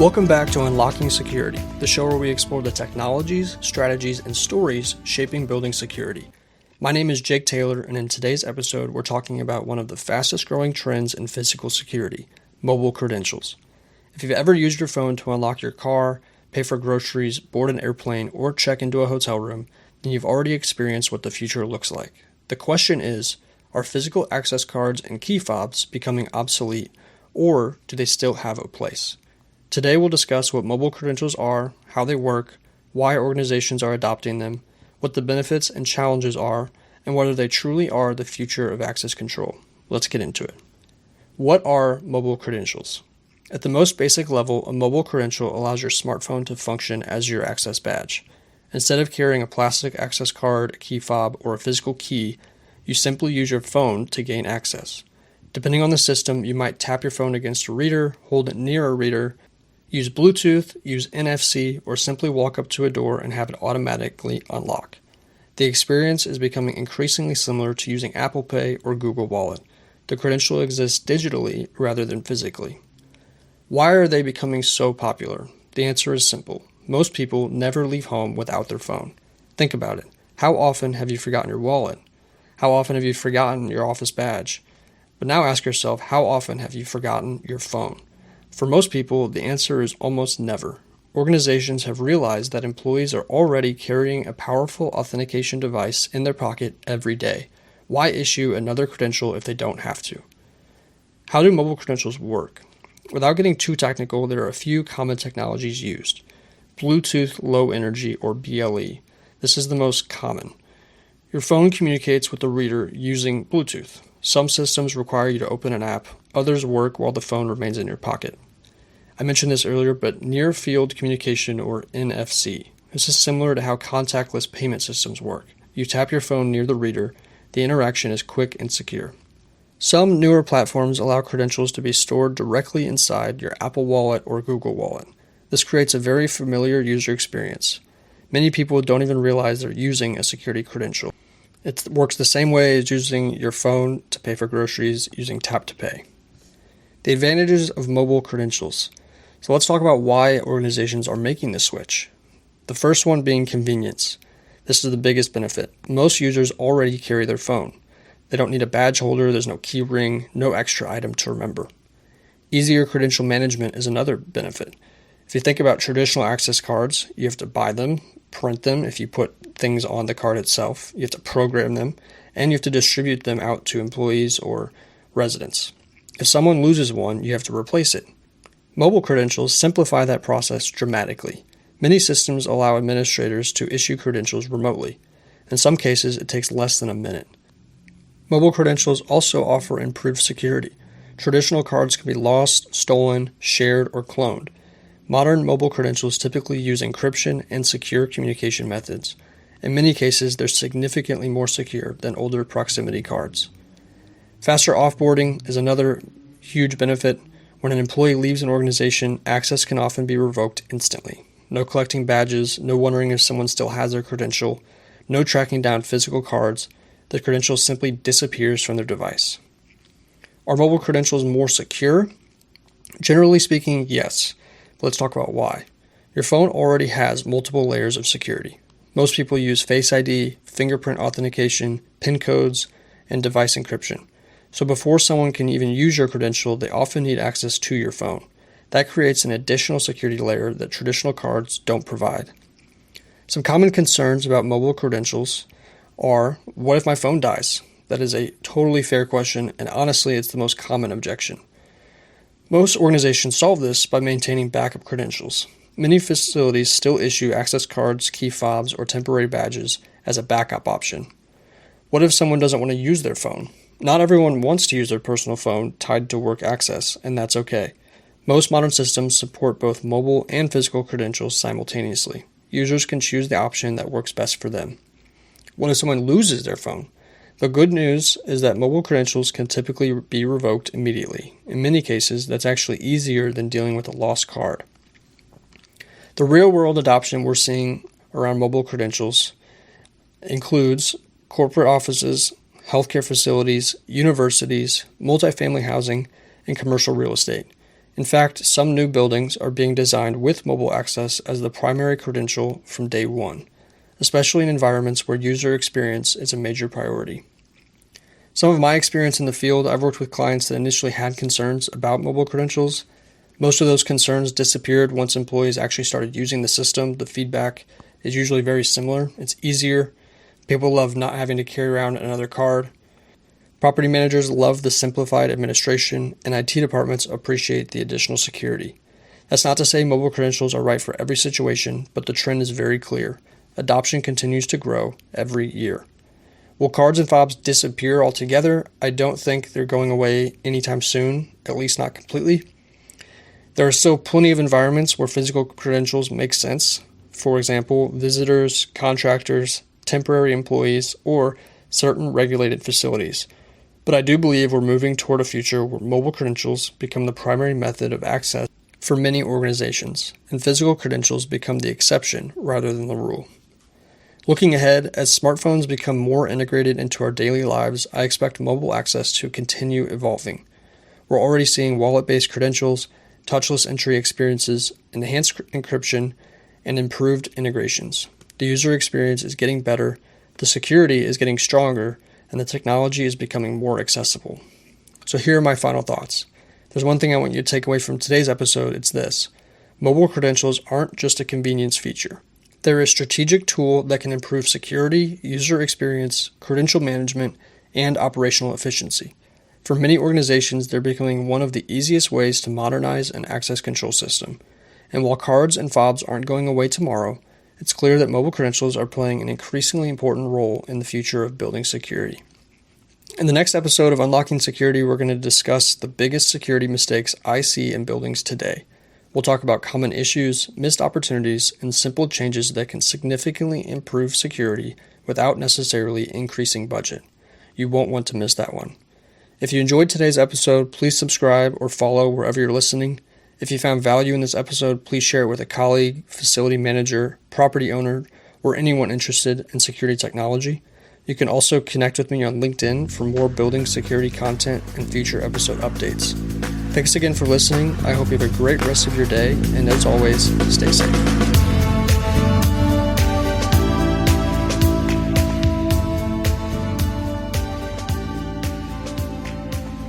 Welcome back to Unlocking Security, the show where we explore the technologies, strategies, and stories shaping building security. My name is Jake Taylor, and in today's episode, we're talking about one of the fastest growing trends in physical security, mobile credentials. If you've ever used your phone to unlock your car, pay for groceries, board an airplane, or check into a hotel room, then you've already experienced what the future looks like. The question is, are physical access cards and key fobs becoming obsolete, or do they still have a place? Today we'll discuss what mobile credentials are, how they work, why organizations are adopting them, what the benefits and challenges are, and whether they truly are the future of access control. Let's get into it. What are mobile credentials? At the most basic level, a mobile credential allows your smartphone to function as your access badge. Instead of carrying a plastic access card, a key fob, or a physical key, you simply use your phone to gain access. Depending on the system, you might tap your phone against a reader, hold it near a reader, use Bluetooth, use NFC, or simply walk up to a door and have it automatically unlock. The experience is becoming increasingly similar to using Apple Pay or Google Wallet. The credential exists digitally rather than physically. Why are they becoming so popular? The answer is simple. Most people never leave home without their phone. Think about it. How often have you forgotten your wallet? How often have you forgotten your office badge? But now ask yourself, how often have you forgotten your phone? For most people, the answer is almost never. Organizations have realized that employees are already carrying a powerful authentication device in their pocket every day. Why issue another credential if they don't have to? How do mobile credentials work? Without getting too technical, there are a few common technologies used. Bluetooth Low Energy, or BLE. This is the most common. Your phone communicates with the reader using Bluetooth. Some systems require you to open an app, others work while the phone remains in your pocket. I mentioned this earlier, but Near Field Communication, or NFC. This is similar to how contactless payment systems work. You tap your phone near the reader, the interaction is quick and secure. Some newer platforms allow credentials to be stored directly inside your Apple Wallet or Google Wallet. This creates a very familiar user experience. Many people don't even realize they're using a security credential. It works the same way as using your phone to pay for groceries using Tap to Pay. The advantages of mobile credentials. So let's talk about why organizations are making the switch. The first one being convenience. This is the biggest benefit. Most users already carry their phone. They don't need a badge holder, there's no key ring, no extra item to remember. Easier credential management is another benefit. If you think about traditional access cards, you have to buy them, print them if you put things on the card itself, you have to program them, and you have to distribute them out to employees or residents. If someone loses one, you have to replace it. Mobile credentials simplify that process dramatically. Many systems allow administrators to issue credentials remotely. In some cases, it takes less than a minute. Mobile credentials also offer improved security. Traditional cards can be lost, stolen, shared, or cloned. Modern mobile credentials typically use encryption and secure communication methods. In many cases, they're significantly more secure than older proximity cards. Faster offboarding is another huge benefit. When an employee leaves an organization, access can often be revoked instantly. No collecting badges, no wondering if someone still has their credential, no tracking down physical cards. The credential simply disappears from their device. Are mobile credentials more secure? Generally speaking, yes. Let's talk about why. Your phone already has multiple layers of security. Most people use Face ID, fingerprint authentication, PIN codes, and device encryption. So before someone can even use your credential, they often need access to your phone. That creates an additional security layer that traditional cards don't provide. Some common concerns about mobile credentials are, what if my phone dies? That is a totally fair question, and honestly, it's the most common objection. Most organizations solve this by maintaining backup credentials. Many facilities still issue access cards, key fobs, or temporary badges as a backup option. What if someone doesn't want to use their phone? Not everyone wants to use their personal phone tied to work access, and that's okay. Most modern systems support both mobile and physical credentials simultaneously. Users can choose the option that works best for them. What if someone loses their phone? The good news is that mobile credentials can typically be revoked immediately. In many cases, that's actually easier than dealing with a lost card. The real-world adoption we're seeing around mobile credentials includes corporate offices, healthcare facilities, universities, multifamily housing, and commercial real estate. In fact, some new buildings are being designed with mobile access as the primary credential from day one, especially in environments where user experience is a major priority. Some of my experience in the field, I've worked with clients that initially had concerns about mobile credentials. Most of those concerns disappeared once employees actually started using the system. The feedback is usually very similar. It's easier. People love not having to carry around another card. Property managers love the simplified administration, and IT departments appreciate the additional security. That's not to say mobile credentials are right for every situation, but the trend is very clear. Adoption continues to grow every year. Will cards and fobs disappear altogether? I don't think they're going away anytime soon, at least not completely. There are still plenty of environments where physical credentials make sense. For example, visitors, contractors, temporary employees, or certain regulated facilities. But I do believe we're moving toward a future where mobile credentials become the primary method of access for many organizations, and physical credentials become the exception rather than the rule. Looking ahead, as smartphones become more integrated into our daily lives, I expect mobile access to continue evolving. We're already seeing wallet-based credentials, touchless entry experiences, enhanced encryption, and improved integrations. The user experience is getting better, the security is getting stronger, and the technology is becoming more accessible. So here are my final thoughts. There's one thing I want you to take away from today's episode, it's this. Mobile credentials aren't just a convenience feature. They're a strategic tool that can improve security, user experience, credential management, and operational efficiency. For many organizations, they're becoming one of the easiest ways to modernize an access control system. And while cards and fobs aren't going away tomorrow, it's clear that mobile credentials are playing an increasingly important role in the future of building security. In the next episode of Unlocking Security, we're going to discuss the biggest security mistakes I see in buildings today. We'll talk about common issues, missed opportunities, and simple changes that can significantly improve security without necessarily increasing budget. You won't want to miss that one. If you enjoyed today's episode, please subscribe or follow wherever you're listening. If you found value in this episode, please share it with a colleague, facility manager, property owner, or anyone interested in security technology. You can also connect with me on LinkedIn for more building security content and future episode updates. Thanks again for listening. I hope you have a great rest of your day, and as always, stay safe.